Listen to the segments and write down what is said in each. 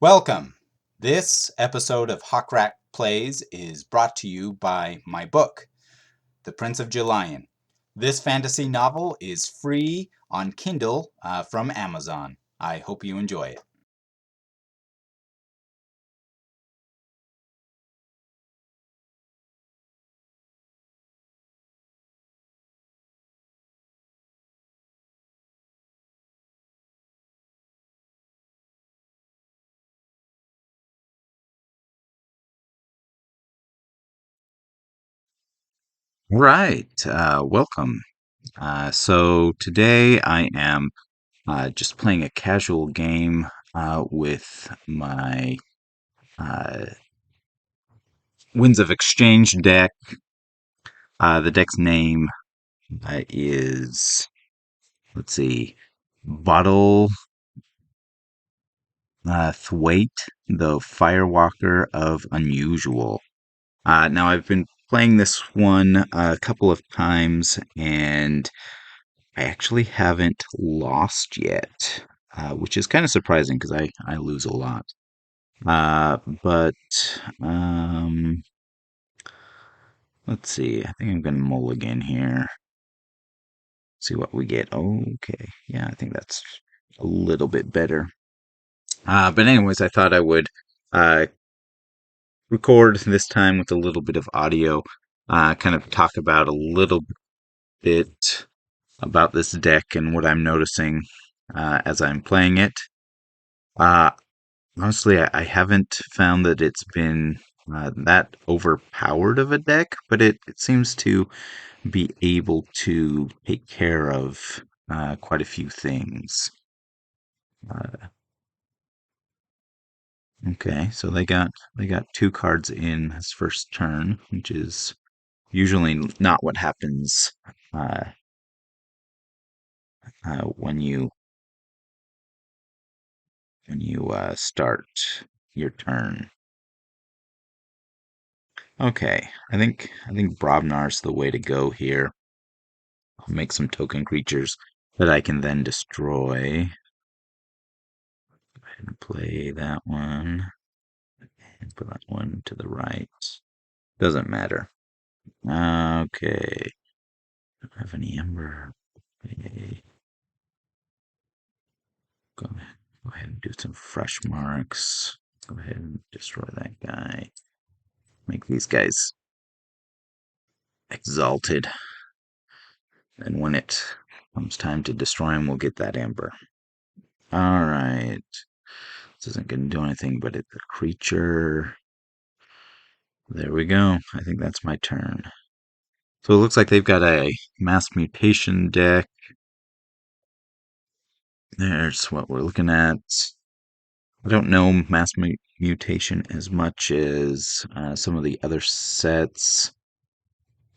Welcome! This episode of Hawkrack Plays is brought to you by my book, The Prince of Julian. This fantasy novel is free on Kindle from Amazon. I hope you enjoy it. Right, welcome. So today I am just playing a casual game with my uh, Winds of Exchange deck. The deck's name is, let's see, Bottlethwaite, the Firewalker of Unusual. Now I've been playing this one a couple of times, and I actually haven't lost yet, which is kind of surprising because I lose a lot. But let's see. I think I'm gonna mulligan here. See what we get. Okay, yeah, I think that's a little bit better. But anyways, I thought I would uh, record this time with a little bit of audio, kind of talk about a little bit about this deck and what I'm noticing as I'm playing it. Uh, Honestly, I haven't found that it's been that overpowered of a deck, but it seems to be able to take care of quite a few things. Uh, okay, so they got two cards in his first turn, which is usually not what happens uh, when you start your turn. Okay, I think Brobnar's the way to go here. I'll make some token creatures that I can then destroy. Go ahead and play that one and put that one to the right. Doesn't matter. Okay. Don't have any ember. Okay. Go ahead and do some fresh marks. Go ahead and destroy that guy. Make these guys exalted. And when it comes time to destroy him, we'll get that ember. All right. This isn't going to do anything, but it's a creature. There we go. I think that's my turn. So it looks like they've got a mass mutation deck. There's what we're looking at. I don't know mass mutation as much as some of the other sets.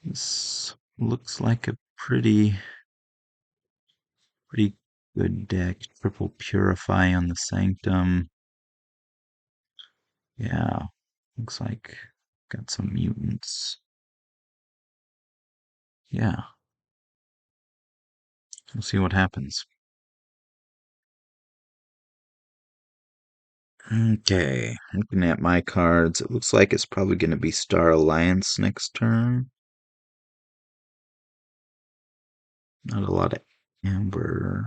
This looks like a pretty good deck. Triple Purify on the Sanctum. Yeah, looks like got some mutants. Yeah, we'll see what happens. Okay, looking at my cards, it looks like it's probably going to be Star Alliance next turn. Not a lot of Amber.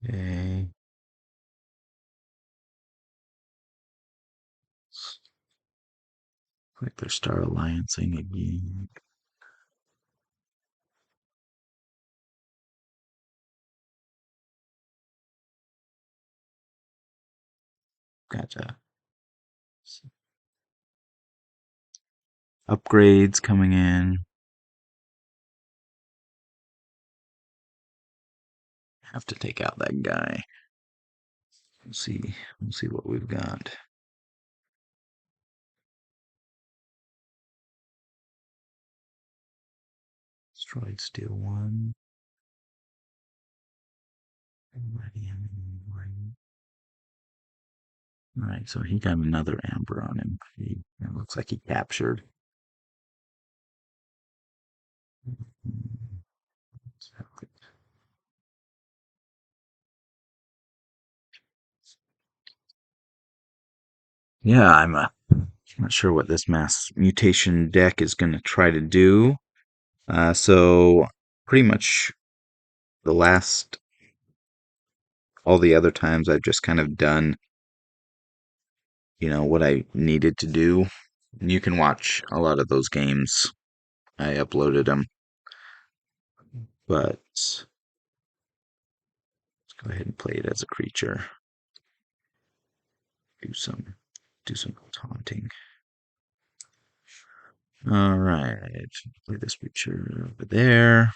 Okay. Like they're Star Alliancing again. Gotcha. Upgrades coming in. Have to take out that guy. We'll see. We'll see what we've got. Destroyed Steel 1. Alright, so he got another Amber on him. It looks like he captured. Yeah, not sure what this mass mutation deck is going to try to do. So pretty much the last, all the other times I've just kind of done, what I needed to do. And you can watch a lot of those games. I uploaded them, but let's go ahead and play it as a creature. Do some, do some taunting. All right, play this creature over there.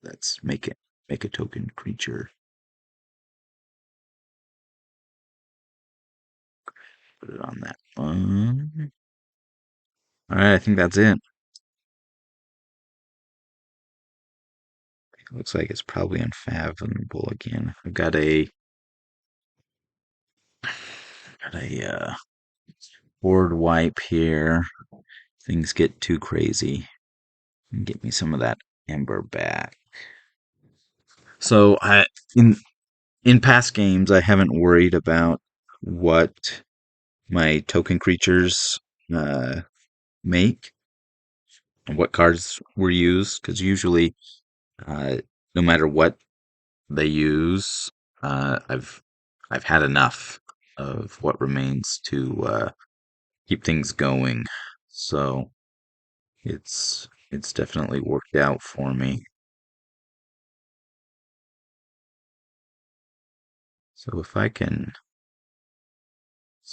Let's make a token creature. Put it on that one. All right, I think that's it. It looks like it's probably unfathomable again. I've got a board wipe here. Things get too crazy. And get me some of that ember back. So in past games, I haven't worried about what my token creatures uh, make and what cards were used, because usually, uh, no matter what they use, I've had enough of what remains to keep things going. So it's definitely worked out for me. So if I can,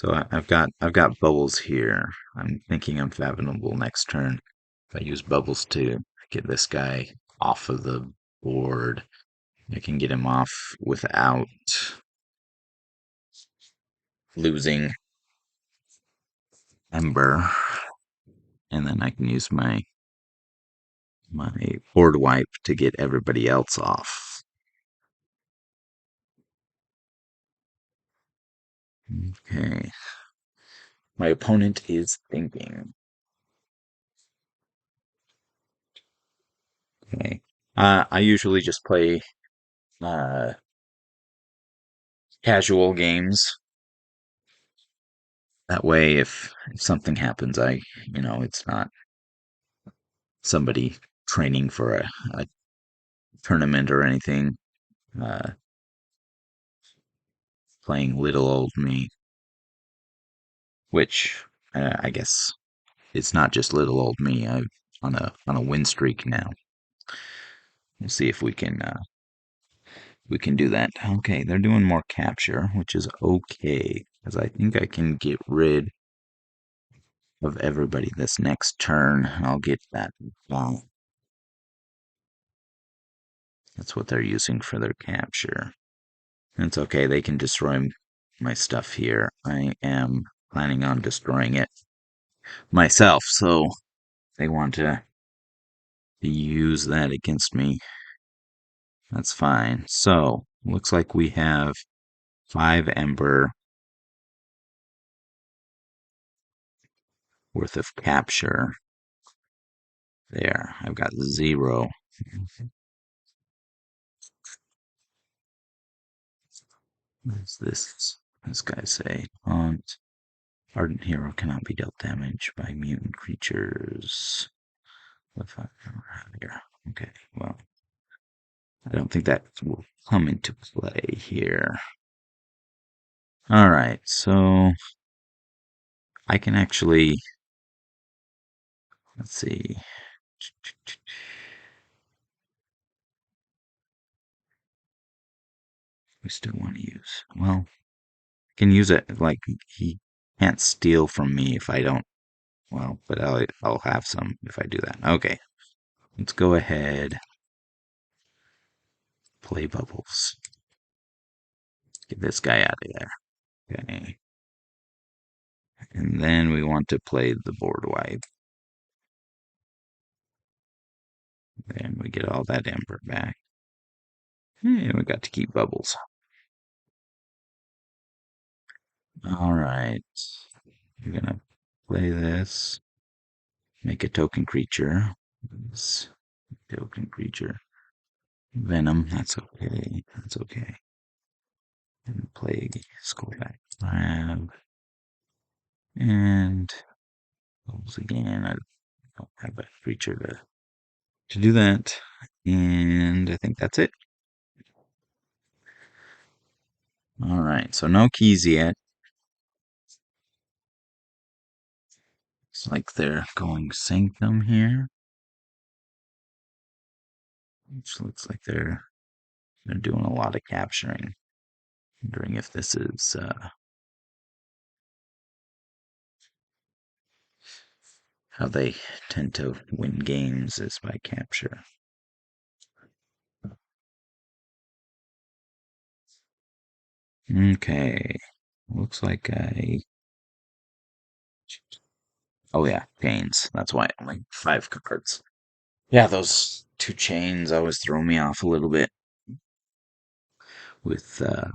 I've got bubbles here. I'm thinking I'm fathomable next turn. If I use bubbles to get this guy off of the board, I can get him off without losing Ember, and then I can use my board wipe to get everybody else off. Okay. My opponent is thinking. Okay. I usually just play uh, casual games. That way, if something happens, it's not somebody training for a tournament or anything. Uh, Playing little old me, which I guess it's not just little old me. I'm on a win streak now. We'll see if we can do that. Okay, they're doing more capture, which is okay, because I think I can get rid of everybody this next turn. I'll get that. That's what they're using for their capture. It's okay, they can destroy my stuff here. I am planning on destroying it myself, so they want to use that against me. That's fine. So, looks like we have 5 Ember worth of capture. There, I've got 0. What does this guy say? Ardent Hero cannot be dealt damage by mutant creatures. Here. Okay, well, I don't think that will come into play here. All right, so I can actually, let's see. We still want to use. Well, I can use it like he can't steal from me if I don't. Well, but I'll have some if I do that. Okay, let's go ahead. Play bubbles. Get this guy out of there. Okay. And then we want to play the board wipe. Then we get all that ember back. And we got to keep bubbles. All right. We're gonna play this. Make a token creature. Token creature. Venom, that's okay. That's okay. And plague, Skullback Crab. And once again, I don't have a creature to do that. And I think that's it. Alright, so no keys yet. It's like they're going Sanctum here. Which looks like they're doing a lot of capturing. Wondering if this is how they tend to win games is by capture. Okay. Looks like oh yeah, chains. That's why only 5 cards. Yeah, those 2 chains always throw me off a little bit with the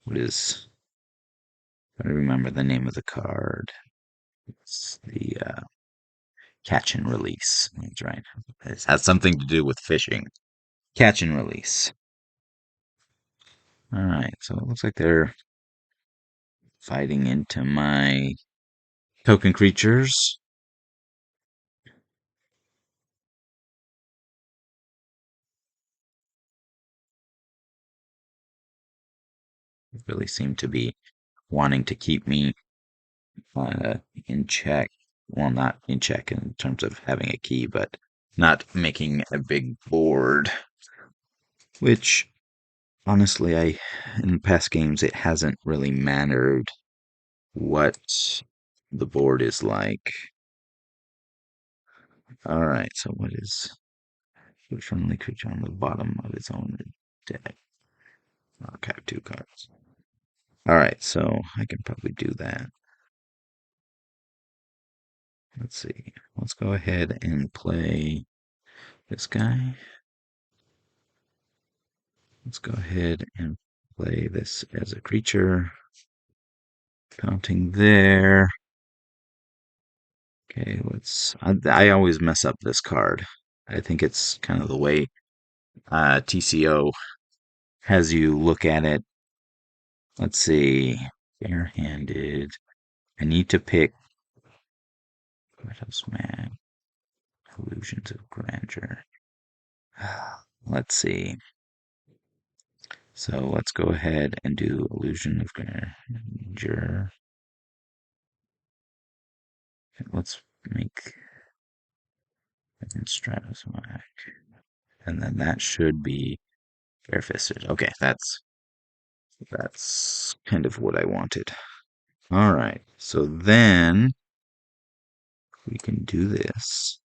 what is I don't remember the name of the card. It's the catch and release. That's right. It has something to do with fishing. Catch and release. All right, so it looks like they're fighting into my token creatures. They really seem to be wanting to keep me in check. Well, not in check in terms of having a key, but not making a big board. Which, honestly, in past games, it hasn't really mattered what the board is like. Alright, so what is a friendly creature on the bottom of its own deck? Archive 2 cards. Alright, so I can probably do that. Let's see. Let's go ahead and play this guy. Let's go ahead and play this as a creature. Counting there. Okay, I always mess up this card. I think it's kind of the way TCO has you look at it. Let's see. Barehanded. I need to pick. What else, man? Illusions of Grandeur. Let's see. So let's go ahead and do Illusion of Grandeur. Let's make Stratos Whack. And then that should be Barefisted. Okay, that's kind of what I wanted. All right, so then we can do this.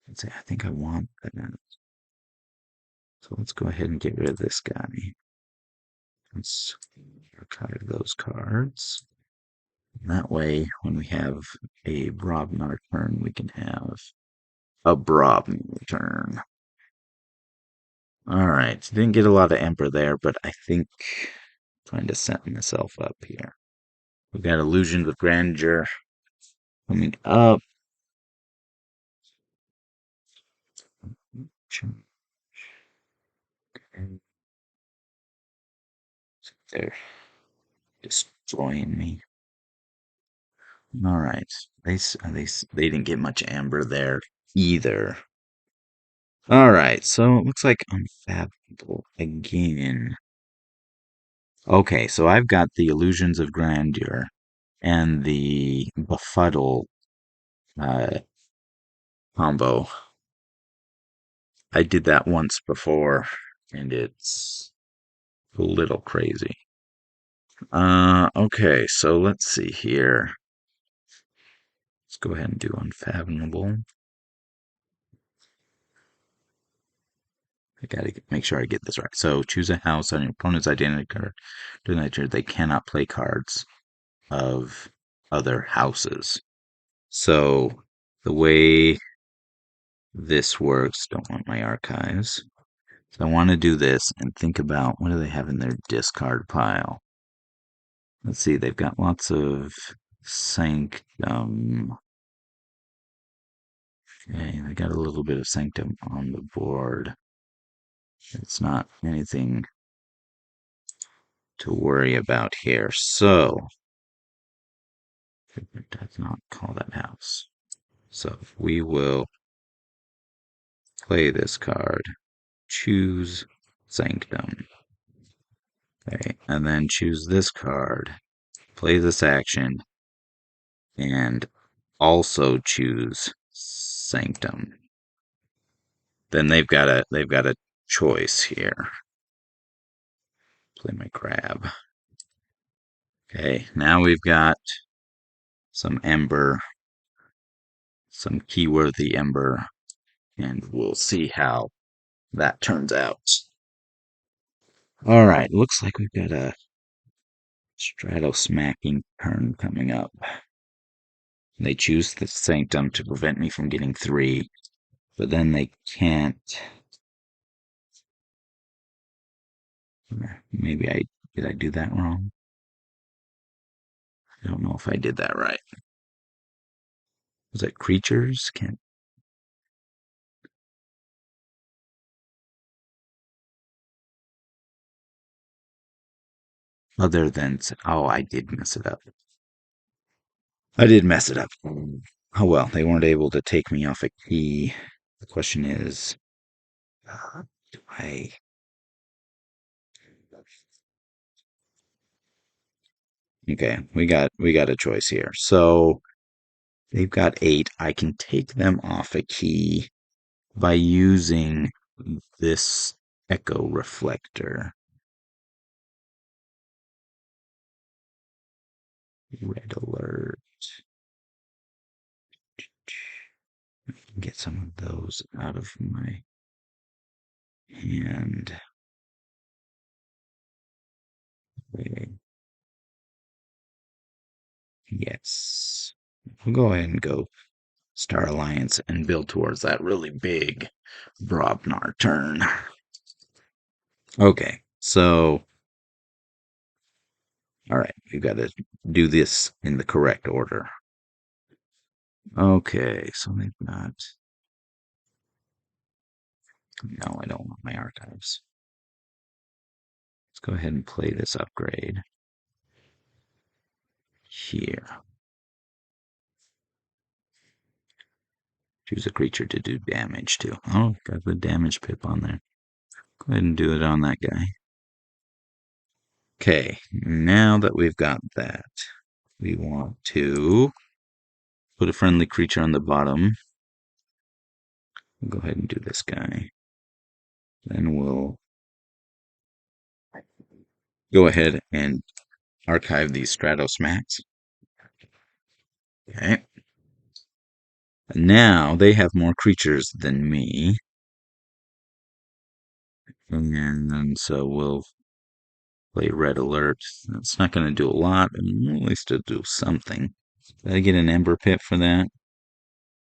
Let's say I think I want that. So let's go ahead and get rid of this guy. Let's archive those cards. And that way, when we have a Brobnar turn, we can have a Brobnar turn. All right, didn't get a lot of Emperor there, but I think trying to set myself up here. We've got Illusions of Grandeur coming up. They're destroying me. All right, they didn't get much amber there either. All right, so it looks like Unfathomable again. Okay, so I've got the Illusions of Grandeur and the Befuddle uh, combo. I did that once before, and it's a little crazy. Okay, so let's see here. Let's go ahead and do Unfathomable. I gotta make sure I get this right. So choose a house on your opponent's identity card. Do nature, they cannot play cards of other houses. So the way this works, don't want my archives. So I want to do this and think about what do they have in their discard pile. Let's see, they've got lots of sanctum. Okay, they got a little bit of sanctum on the board. It's not anything to worry about here. So, it does not call that house. So we will play this card, choose Sanctum. Okay, and then choose this card, play this action, and also choose Sanctum. Then they've got a choice here. Play my crab. Okay, now we've got some ember, some keyworthy ember, and we'll see how that turns out. All right, looks like we've got a strato-smacking turn coming up. They choose the Sanctum to prevent me from getting 3, but then they can't. Maybe did I do that wrong? I don't know if I did that right. Was it creatures? Can't. Other than. Oh, I did mess it up. I did mess it up. Oh well, they weren't able to take me off a key. The question is, do I. Okay, we got a choice here. So they've got 8. I can take them off a key by using this echo reflector. Red alert. Get some of those out of my hand. Okay. Yes. We'll go ahead and go Star Alliance and build towards that really big Brobnar turn. Okay, so all right, we've got to do this in the correct order. Okay, so they've got. No, I don't want my archives. Let's go ahead and play this upgrade here. Choose a creature to do damage to. Oh, got the damage pip on there. Go ahead and do it on that guy. Okay, now that we've got that, we want to put a friendly creature on the bottom. We'll go ahead and do this guy. Then we'll go ahead and archive these Stratosmacks. Okay. And now they have more creatures than me. And so we'll play Red Alert. That's not going to do a lot, but at least it'll do something. Did I get an Ember Pip for that?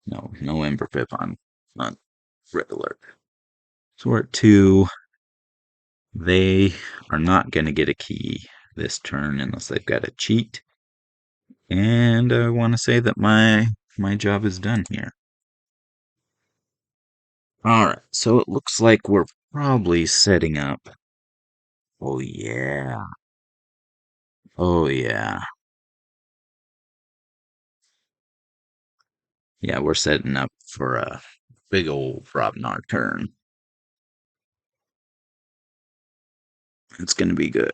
No, no Ember Pip on Red Alert. So we're at 2. They are not going to get a key this turn unless they've got a cheat. And I want to say that my job is done here. Alright, so it looks like we're probably setting up. Oh yeah. Oh yeah. Yeah, we're setting up for a big old Frobnar turn. It's going to be good.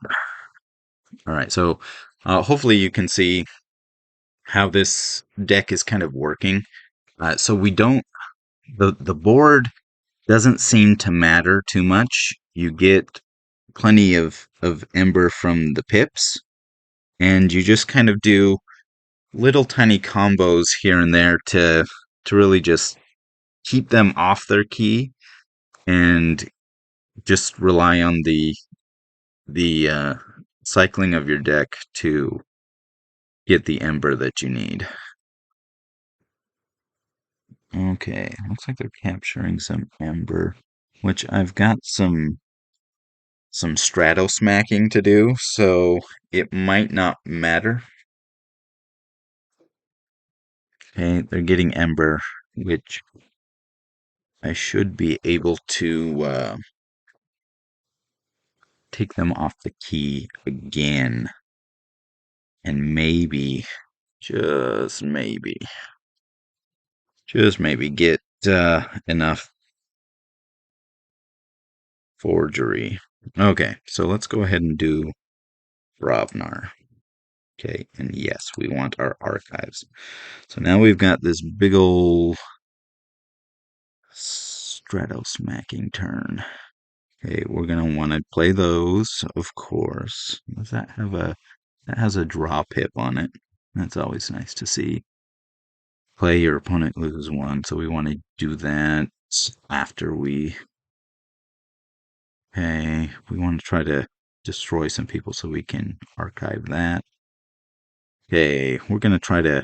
Alright, so hopefully you can see how this deck is kind of working. So we don't. The board doesn't seem to matter too much. You get plenty of ember from the pips, and you just kind of do little tiny combos here and there to really just keep them off their key and just rely on the cycling of your deck to get the ember that you need. Okay, looks like they're capturing some ember, which I've got some some strato smacking to do, so it might not matter. Okay, they're getting Ember, which I should be able to take them off the key again. And maybe, just maybe, just maybe get enough forgery. Okay, so let's go ahead and do Ravnar. Okay, and yes, we want our archives. So now we've got this big ol' strato smacking turn. Okay, we're gonna want to play those, of course. Does that have that has a draw pip on it? That's always nice to see. Play your opponent loses one, so we want to do that after we. Okay, we want to try to destroy some people so we can archive that. Okay, we're gonna try to.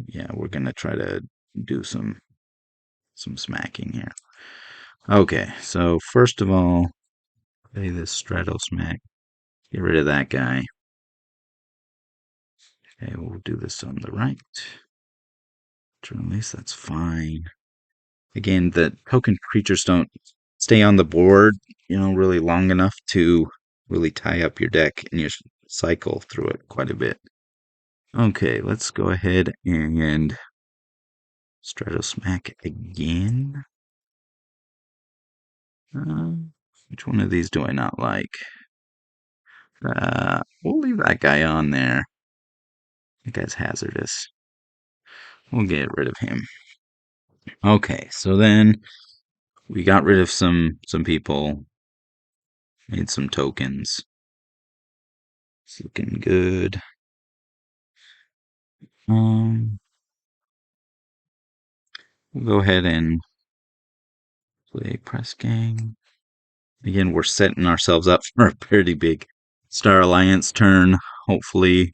Yeah, we're gonna try to do some smacking here. Okay, so first of all, play this strato smack. Get rid of that guy. Okay, we'll do this on the right. Turn release, that's fine. Again, the token creatures don't stay on the board, really long enough to really tie up your deck, and you cycle through it quite a bit. Okay, let's go ahead and strato smack again. Which one of these do I not like? We'll leave that guy on there. That guy's hazardous. We'll get rid of him. Okay, so then we got rid of some people, made some tokens. It's looking good. We'll go ahead and play press gang. Again, we're setting ourselves up for a pretty big Star Alliance turn, hopefully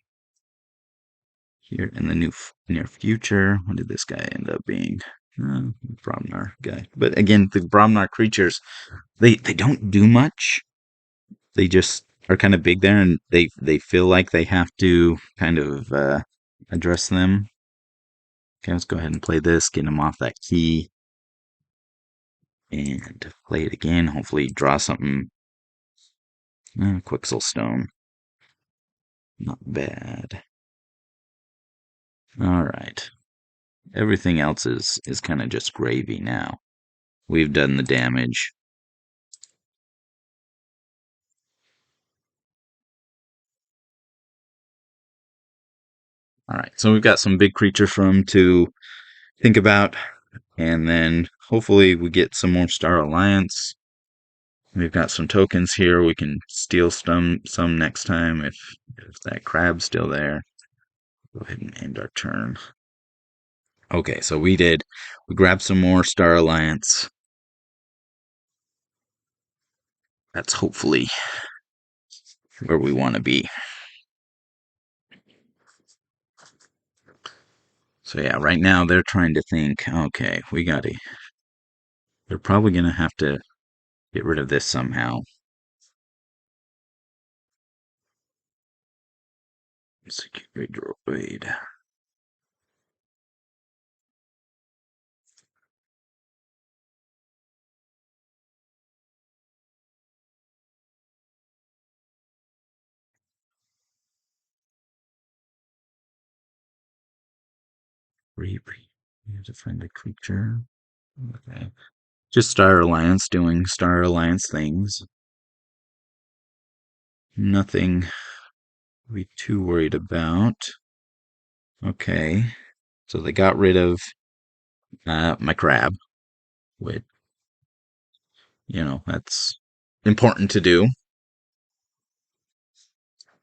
here in the near future. What did this guy end up being? Bromnar guy. But again, the Bromnar creatures, they don't do much. They just are kind of big there, and they feel like they have to kind of address them. Okay, let's go ahead and play this, get him off that key, and play it again. Hopefully, draw something. Quixel Stone, not bad. All right, everything else is kind of just gravy now. We've done the damage. All right, so we've got some big creature from to think about, and then hopefully we get some more Star Alliance. We've got some tokens here. We can steal some next time if that crab's still there. Go ahead and end our turn. Okay, so we grabbed some more Star Alliance. That's hopefully where we want to be. So yeah, right now they're trying to think, okay, they're probably going to have to get rid of this somehow. Security droid. You have to find a creature. Okay. Just Star Alliance doing Star Alliance things. Nothing to be too worried about. Okay. So they got rid of my crab, which, that's important to do.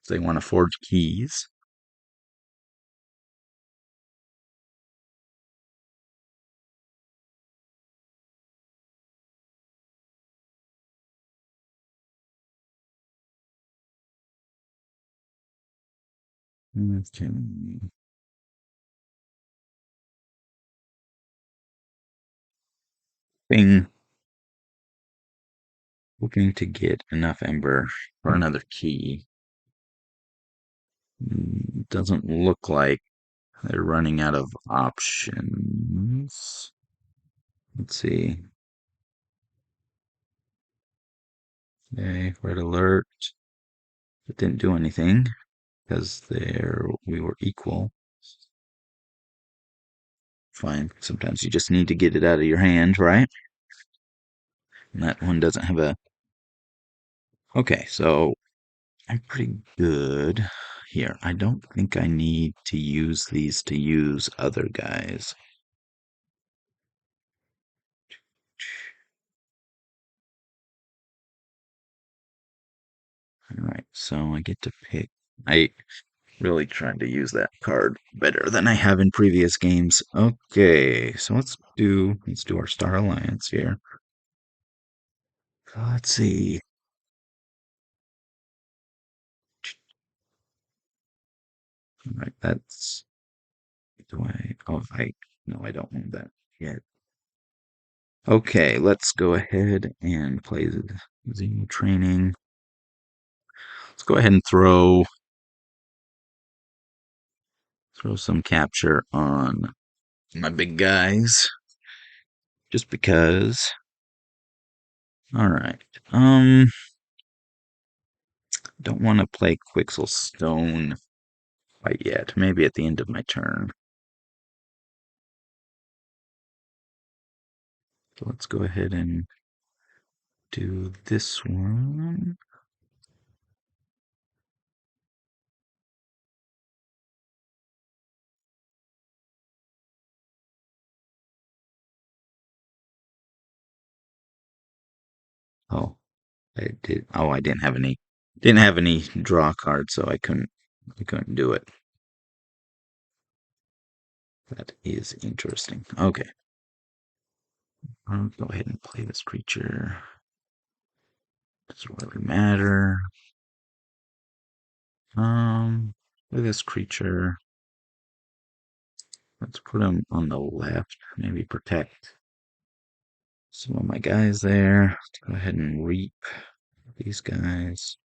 They want to forge keys. Okay. Bing. Hoping to get enough ember for another key. Doesn't look like they're running out of options. Let's see. Okay, red alert. It didn't do anything because we were equal. Fine. Sometimes you just need to get it out of your hand, right? And that one doesn't have a. Okay, so I'm pretty good here. I don't think I need to use these to use other guys. All right, so I get to pick. I really tried to use that card better than I have in previous games. Okay, so let's do our Star Alliance here. Let's see. All right, that's do I oh I no I don't want that yet. Okay, let's go ahead and play the Zeno training. Let's go ahead and throw some capture on my big guys. Just because. Alright. Don't want to play Quixel Stone quite yet. Maybe at the end of my turn. So let's go ahead and do this one. Oh, I did. Oh, I didn't have any draw cards, so I couldn't do it. That is interesting. Okay. I'll go ahead and play this creature. Doesn't really matter. Play this creature. Let's put him on the left. Maybe protect some of my guys there. Let's go ahead and reap these guys.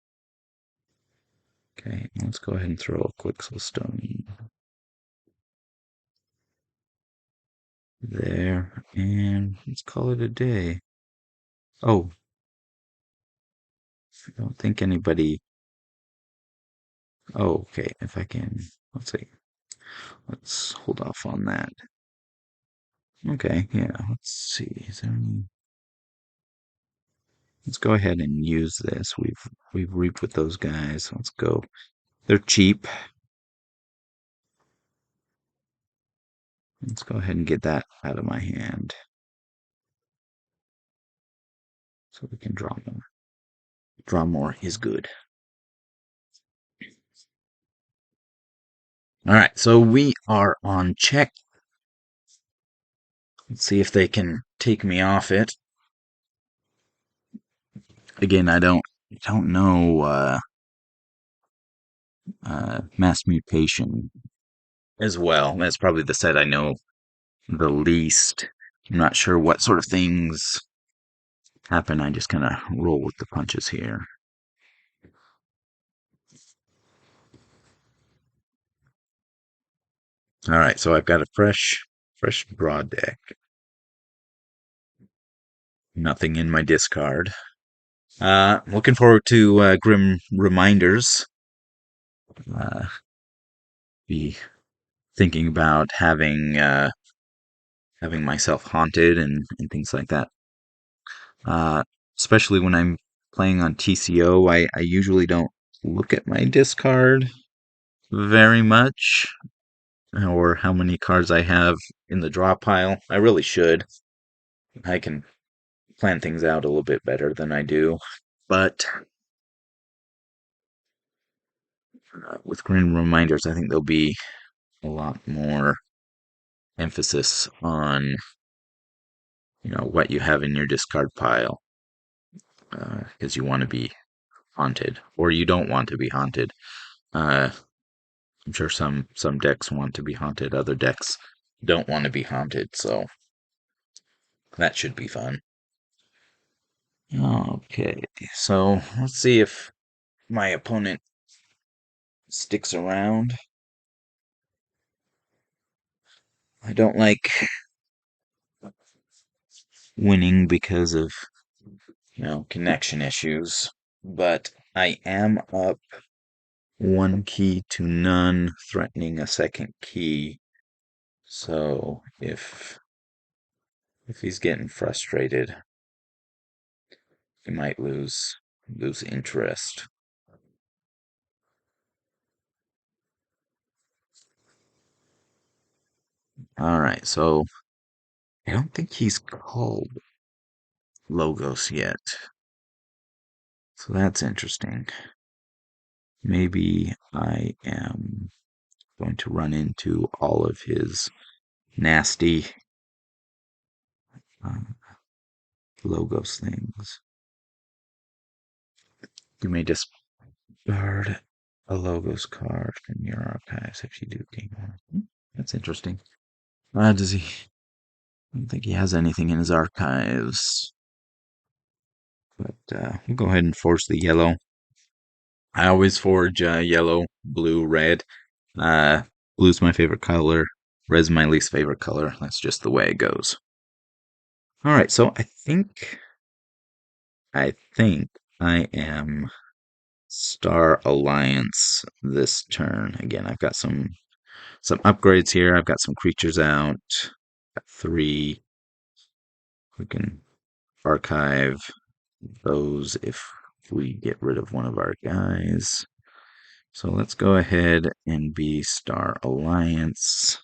Okay, let's go ahead and throw a Quixel Stone there, and let's call it a day. Oh, I don't think anybody. Oh, okay. If I can, let's see. Let's hold off on that. Okay, yeah. Let's see. Is there any? Let's go ahead and use this. We've reaped with those guys. Let's go. They're cheap. Let's go ahead and get that out of my hand so we can draw more. Draw more is good. All right, so we are on check. Let's see if they can take me off it. Again, I don't know mass mutation as well. That's probably the set I know the least. I'm not sure what sort of things happen. I just kind of roll with the punches here. All right, so I've got a fresh draw deck. Nothing in my discard. Looking forward to Grim Reminders. Uh, be thinking about having myself haunted and things like that. Uh, Especially when I'm playing on TCO, I usually don't look at my discard very much or how many cards I have in the draw pile. I really should. I can plan things out a little bit better than I do. But with Grim Reminders, I think there'll be a lot more emphasis on what you have in your discard pile because you want to be haunted or you don't want to be haunted. Uh, I'm sure some decks want to be haunted, other decks don't want to be haunted, so that should be fun. Okay, so let's see if my opponent sticks around. I don't like winning because of, connection issues, but I am up one key to none, threatening a second key. So if he's getting frustrated, he might lose interest. All right, so I don't think he's called Logos yet. So that's interesting. Maybe I am going to run into all of his nasty uh, Logos things. You may discard a Logos card from your archives if you do gain one. That's interesting. Does he? I don't think he has anything in his archives. But we'll go ahead and force the yellow. I always forge yellow, blue, red. Blue's my favorite color. Red's my least favorite color. That's just the way it goes. All right, so I think I am Star Alliance this turn. Again, I've got some upgrades here. I've got some creatures out. Got 3. We can archive those if we get rid of one of our guys. So let's go ahead and be Star Alliance.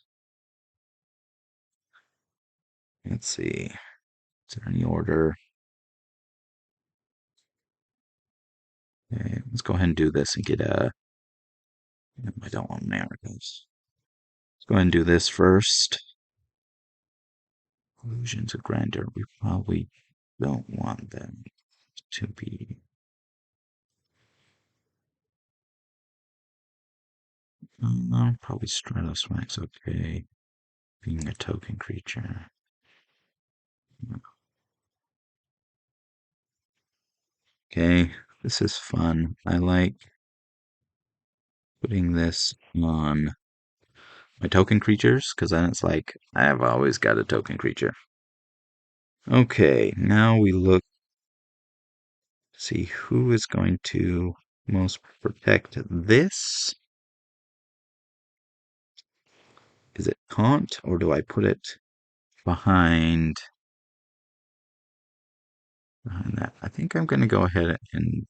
Let's see. Is there any order? Okay, let's go ahead and do this and get a. I don't want Americas. Let's go ahead and do this first. Illusions of grandeur. We probably don't want them to be. Probably Stratos Max. Okay. Being a token creature. Okay, this is fun. I like putting this on my token creatures because then it's like I've always got a token creature. Okay, now we look see who is going to most protect this. Is it Taunt or do I put it behind that? I think I'm going to go ahead and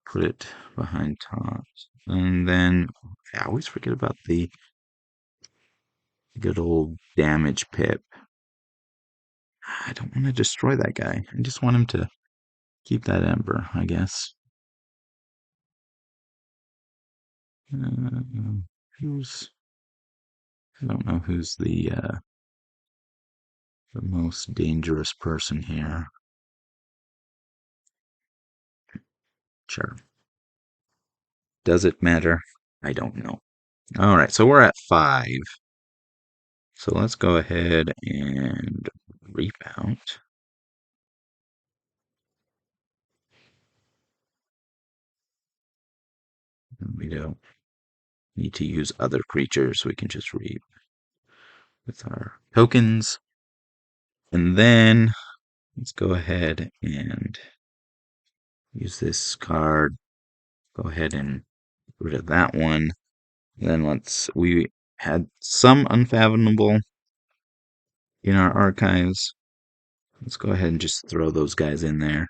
put it behind Taunt. And then I always forget about the good old damage pip. I don't want to destroy that guy. I just want him to keep that ember, I guess. Who's? I don't know who's the most dangerous person here. Sure. Does it matter? I don't know. All right, so we're at 5. So let's go ahead and rebound. We don't need to use other creatures. We can just reap with our tokens. And then let's go ahead and use this card. Go ahead and get rid of that one. Then we had some unfathomable in our archives. Let's go ahead and just throw those guys in there.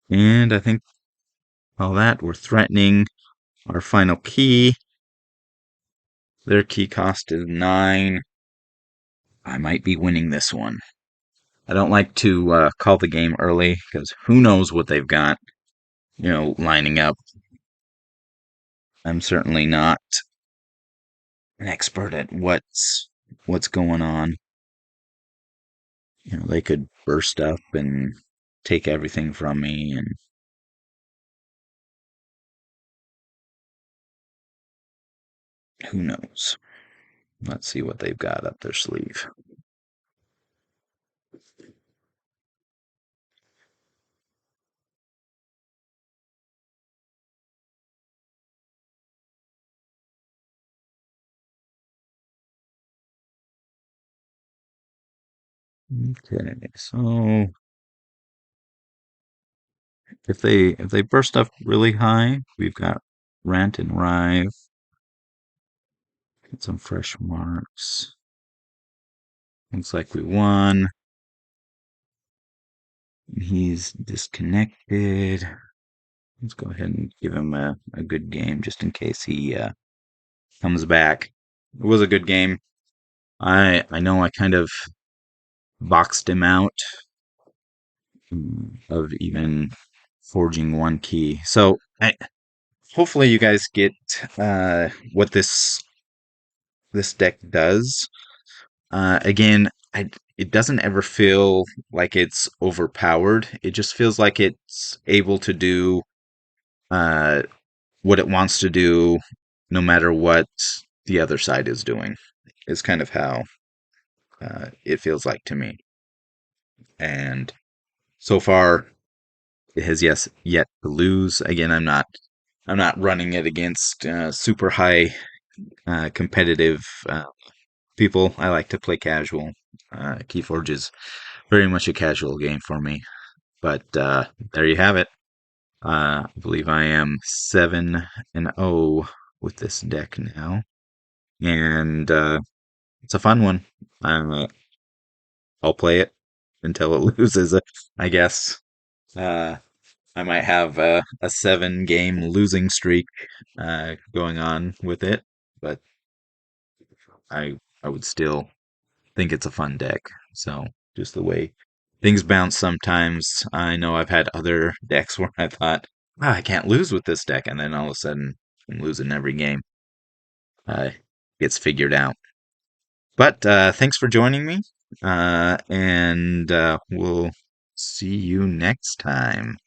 And I think all that, we're threatening our final key. Their key cost is 9. I might be winning this one. I don't like to call the game early because who knows what they've got, lining up. I'm certainly not an expert at what's going on. They could burst up and take everything from me, and who knows. Let's see what they've got up their sleeve. Okay, so if they burst up really high, we've got Rant and Rive, get some fresh marks. Looks like we won. He's disconnected. Let's go ahead and give him a good game just in case he comes back. It was a good game. I know I kind of boxed him out of even forging one key. So hopefully you guys get what this deck does. Again, it doesn't ever feel like it's overpowered. It just feels like it's able to do uh, what it wants to do, no matter what the other side is doing. Is kind of how it feels like to me. And so far, it has yet to lose. Again, I'm not running it against super high competitive people. I like to play casual. Keyforge is very much a casual game for me. But there you have it. I believe I am 7-0 with this deck now, and it's a fun one. I'll play it until it loses. I guess uh, I might have a 7-game losing streak going on with it, but I would still think it's a fun deck. So just the way things bounce sometimes. I know I've had other decks where I thought, I can't lose with this deck, and then all of a sudden I'm losing every game. Gets figured out. But thanks for joining me, and we'll see you next time.